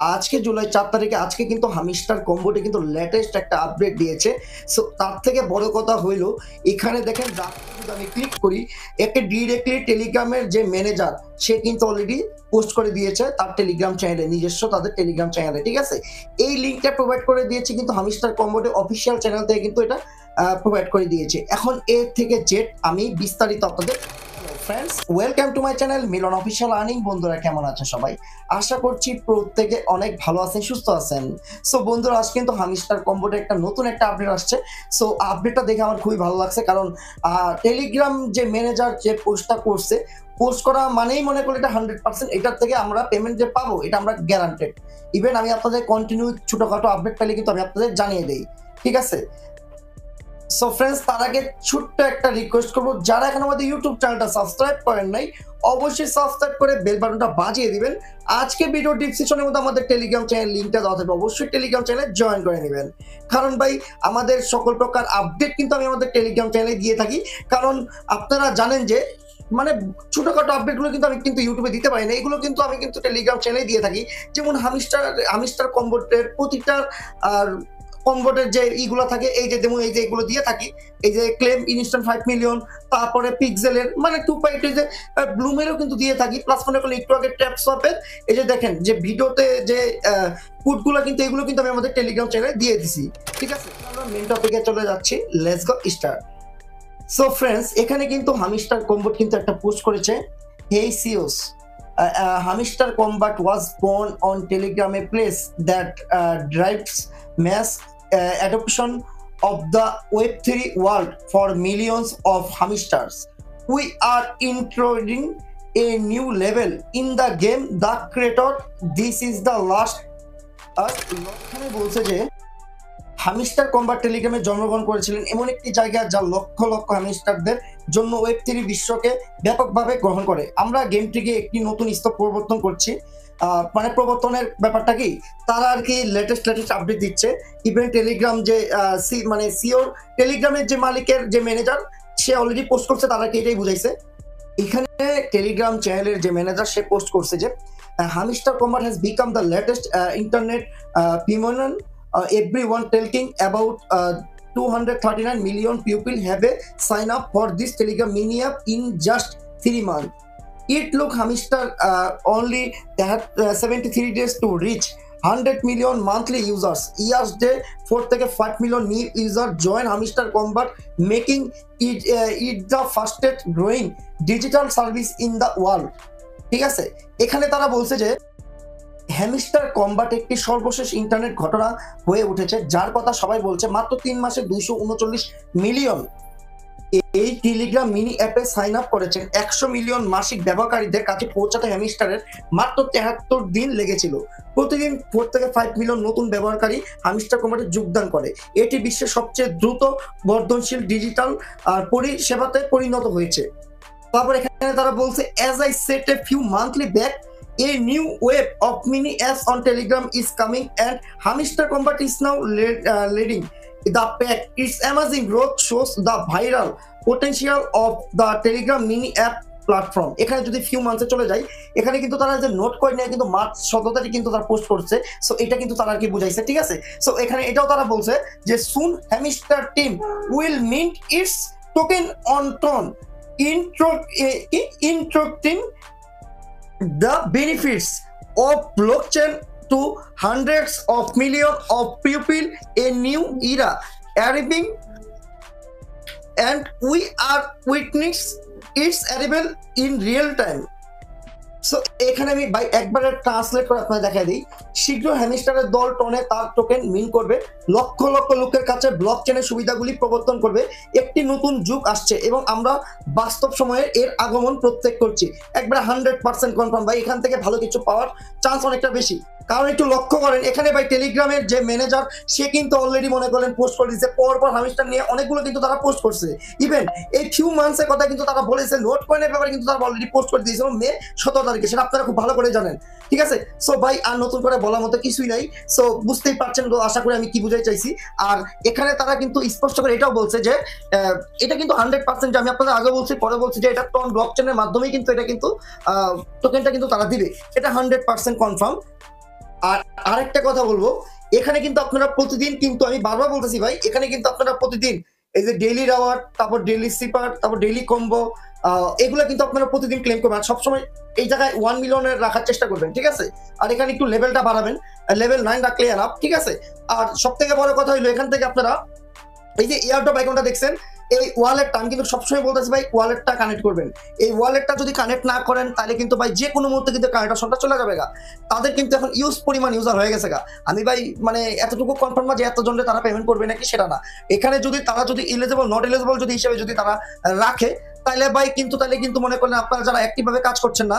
আজকে জুলাই ৪ তারিখে আজকে কিন্তু হামিস্টার কম্বোতে কিন্তু লেটেস্ট একটা আপডেট দিয়েছে। সো তার থেকে বড় কথা হইলো এখানে দেখেন যদি আমি ক্লিক করি একে ডিরেক্টলি টেলিগ্রামের যে ম্যানেজার সে কিন্তু অলরেডি পোস্ট করে দিয়েছে তার টেলিগ্রাম চ্যানেলে, নিজস্ব তাদের টেলিগ্রাম চ্যানেলে, ঠিক আছে? এই লিঙ্কটা প্রোভাইড করে দিয়েছে কিন্তু হামিস্টার কম্বোতে অফিসিয়াল চ্যানেল থেকে কিন্তু এটা প্রোভাইড করে দিয়েছে। এখন এ থেকে জেড আমি বিস্তারিত আপনাদের friends welcome to my channel Milan official earning. বন্ধুরা কেমন আছেন সবাই? আশা করছি প্রত্যেকে অনেক ভালো আছেন, সুস্থ আছেন। সো বন্ধুরা আজ কিন্তু হামিস্টার কম্বোতে একটা নতুন একটা আপডেট আসছে। সো আপডেটটা দেখে আমার খুবই ভালো লাগছে, কারণ টেলিগ্রাম যে ম্যানেজার যে পোস্টটা করছে, পোস্ট করা মানেই মনে করি এটা 100% এটার থেকে আমরা পেমেন্ট যে পাবো এটা আমরা গ্যারান্টেড। ইভেন আমি আপনাদের কন্টিনিউ ছোটখাটো আপডেট পেলে কিন্তু আমি আপনাদের জানিয়ে দেই, ঠিক আছে? সো ফ্রেন্ডস তার আগে ছোট্ট একটা রিকোয়েস্ট করবো, যারা এখন আমাদের ইউটিউব চ্যানেলটা সাবস্ক্রাইব করেন নাই অবশ্যই সাবস্ক্রাইব করে বেল বাটনটা বাজিয়ে দিবেন। আজকে ভিডিও ডিসক্রিপশনের মধ্যে আমাদের টেলিগ্রাম চ্যানেল লিঙ্কটা দেওয়া থাকবে, অবশ্যই টেলিগ্রাম চ্যানেলে জয়েন করে নেবেন। কারণ ভাই আমাদের সকল প্রকার আপডেট কিন্তু আমি আমাদের টেলিগ্রাম চ্যানেলে দিয়ে থাকি, কারণ আপনারা জানেন যে মানে ছোটখাটো আপডেটগুলো কিন্তু আমি কিন্তু ইউটিউবে দিতে পারি না, এগুলো কিন্তু আমি কিন্তু টেলিগ্রাম চ্যানেলে দিয়ে থাকি। যেমন হামিস্টার কম্বোটের প্রতিটার আর কনভার্টের যে ইগুলো থাকে, এই যে যেমন এই যে এগুলো দিয়ে থাকি, এই যে ক্লেম ইনস্ট্যান্ট 5 মিলিয়ন, তারপরে পিক্সেলের মানে 2.8 যে ব্লুমেরও কিন্তু দিয়ে থাকি, প্লাস মনে করলে একটু আগে ট্যাপ সোয়াপের এই যে দেখেন যে ভিডিওতে যে কোডগুলো কিন্তু এগুলো কিন্তু আমি আমাদের টেলিগ্রাম চ্যানেলে দিয়ে দিছি, ঠিক আছে? আমরা মেন টপিকে চলে যাচ্ছি, let's go start. So friends এখানে কিন্তু হামিস্টার কম্বোট কিন্তু একটা পোস্ট করেছে, হেই সিওস, Hamister Combat was born on Telegram, a place that drives mass adoption of the Web3 world for millions of hamsters. We are introducing a new level in the game. The creator, this is the last. এখানে বলছে যে hamster combat টেলিগ্রামে জন্মগ্রহণ করেছিলেন এমন একটি জায়গা যা লক্ষ লক্ষ হামিস্টারদের জন্য ওয়েব3 বিশ্বকে ব্যাপকভাবে গ্রহণ করে। আমরা গেমটিকে একটি নতুন স্তর পরিবর্তন করছি। মানে প্রবর্তনের ব্যাপারটা কি, তারা আর কি লেটেস্ট আপডেট দিচ্ছে। ইভেন টেলিগ্রাম যে মানে সিওর টেলিগ্রামের যে মালিকের যে ম্যানেজার সে অলরেডি পোস্ট করছে, তারা কি এটাই বুঝাইছে। এখানে টেলিগ্রাম চ্যানেলের যে ম্যানেজার সে পোস্ট করছে যে hamster combat has become the latest internet phenomenon. Everyone talking about 239 million people have a sign up for this Telegram mini app in just 3 months. It look Hamister only they had 73 days to reach 100 million monthly users. Years day 4 থেকে 5 million new user join Hamister Combat, making it the fastest growing digital service in the world. ঠিক আছে, এখানে তারা বলছে যে hamster combat একটি সর্বশেষ internet ঘটনা হয়ে উঠেছে, যার কথা সবাই বলছে। মাত্র 3 মাসে 239 মিলিয়ন এই টেলিগ্রাম মিনি অ্যাপে সাইন আপ করেছেন। 100 মিলিয়ন মাসিক ব্যবহারকারীদের কাছে পৌঁছাতে হ্যামিস্টারের মাত্র 73 দিন লেগেছিল। প্রতিদিন 4 থেকে 5 মিলিয়ন নতুন ব্যবহারকারী হামিস্টার কম্বাটে যোগদান করে। এটি বিশ্বের সবচেয়ে দ্রুত বর্ধনশীল ডিজিটাল পরিষেবাতে পরিণত হয়েছে। তারপর এখানে তারা বলছে, as I said a few months back, a new wave of mini apps on Telegram is coming and Hamister Combat is now leading the pack. Its amazing growth shows the viral potential of the Telegram mini app platform. এখানে যদি few মান্থসে চলে যায়, এখানে কিন্তু তারা যে note coin নিয়ে কিন্তু মার্চ 17 তারিখ কিন্তু তারা পোস্ট করছে। সো এটা কিন্তু তারা আর কি বুঝাইছে, ঠিক আছে? সো এখানে এটাও তারা বলছে যে soon hamster team will mint its token on TON introducing the benefits of blockchain to hundreds of millions of people. A new era arriving and we are witness its arrival in real time. So এখানে আমি ভাই একবারে translate করে আপনাদের দেখাই দিই। শীঘ্র হ্যামিস্টারের দল টনে তার টোকেন মিন্ট করবে, লক্ষ লক্ষ লোকের কাছে ব্লকচেনের সুবিধাগুলি প্রবর্তন করবে। একটি নতুন যুগ আসছে এবং আমরা বাস্তব সময়ে এর আগমন প্রত্যক্ষ করছি। একবারে 100% কনফার্ম ভাই, এখান থেকে ভালো কিছু পাওয়ার চান্স অনেকটা বেশি। কারণ একটু লক্ষ্য করেন এখানে ভাই টেলিগ্রামের যে ম্যানেজার সে কিন্তু অলরেডি মনে করেন পোস্ট করে দিচ্ছে, পরপর হামিস্টার নিয়ে অনেকগুলো কিন্তু তারা পোস্ট করছে। ইভেন এই ফিউ মান্থসের কথা কিন্তু তারা বলেছে, নোট কয়েনের ব্যাপারে কিন্তু তারা অলরেডি পোস্ট করে দিয়েছিল মে 17 তারিখে, সেটা আপনারা খুব ভালো করে জানেন, ঠিক আছে? সো ভাই আর নতুন করে বলার মতো কিছুই নাই। সো বুঝতেই পারছেন তো আশা করি আমি কি বুঝাই চাইছি। আর এখানে তারা কিন্তু স্পষ্ট করে এটাও বলছে যে এটা কিন্তু 100%, আমি আপনাদের আগে বলছি পরে বলছি যে এটা টন ব্লকচেনের মাধ্যমেই কিন্তু এটা কিন্তু টোকেনটা কিন্তু তারা দিবে, এটা 100% কনফার্ম। আর আরেকটা কথা বলবো, এখানে কিন্তু আপনারা প্রতিদিন কিন্তু আমি বারবার বলতেছি ভাই, এখানে কিন্তু আপনারা প্রতিদিন এই যে ডেইলি রাওয়ার, তারপর ডেইলি সিপার, তারপর ডেইলি কম্বো, এগুলা কিন্তু আপনারা প্রতিদিন ক্লেম করবেন। আর সবসময় এই জায়গায় 1 মিলিয়নের রাখার চেষ্টা করবেন, ঠিক আছে? আর এখানে একটু লেভেলটা বাড়াবেন, লেভেল 9 রাখলে এনাফ, ঠিক আছে? আর সবথেকে বড় কথা হইলো এখান থেকে আপনারা এই যে এয়ারড্রপ আইকনটা দেখছেন, এই ওয়ালেটটা আমি কিন্তু সবসময় বলতেছি ভাই, ওয়ালেটটা কানেক্ট করবেন। এই ওয়ালেটটা যদি কানেক্ট না করেন তাহলে কিন্তু ভাই যে কোনো মুহূর্তে কিন্তু কানেকশনটা চলে যাবে গা। তাদের কিন্তু এখন পরিমাণ ইউজার হয়ে গেছে গা। আমি ভাই মানে এতটুকু কনফার্ম না যে এতজনকে তারা পেমেন্ট করবে নাকি সেটা না। এখানে যদি তারা যদি ইলিজিবল নট ইলিজিবল যদি হিসেবে যদি তারা রাখে, তাহলে ভাই কিন্তু তাহলে কিন্তু মনে করেন আপনারা যারা অ্যাক্টিভ ভাবে কাজ করছেন না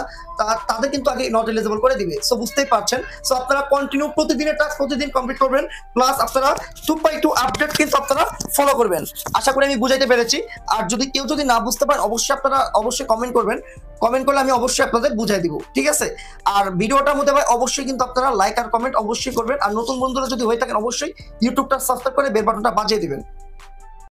তাদের কিন্তু আগে নট এলিজিবল করে দিবে। সো বুঝতেই পারছেন। সো আপনারা কন্টিনিউ প্রতিদিনের টাস্ক প্রতিদিন কমপ্লিট করবেন, প্লাস আপনারা 2x2 আপডেট কিন্তু আপনারা ফলো করবেন। আশা করি আমি বুঝাইতে পেরেছি। আর যদি কেউ যদি না বুঝতে পারেন অবশ্যই আপনারা অবশ্যই কমেন্ট করবেন, কমেন্ট করলে আমি অবশ্যই আপনাদের বুঝাই দিব, ঠিক আছে? আর ভিডিওটার মধ্যে ভাই অবশ্যই কিন্তু আপনারা লাইক আর কমেন্ট অবশ্যই করবেন। আর নতুন বন্ধুরা যদি হয়ে থাকেন অবশ্যই ইউটিউবটা সাবস্ক্রাইব করে বেল বাটনটা বাজিয়ে দিবেন।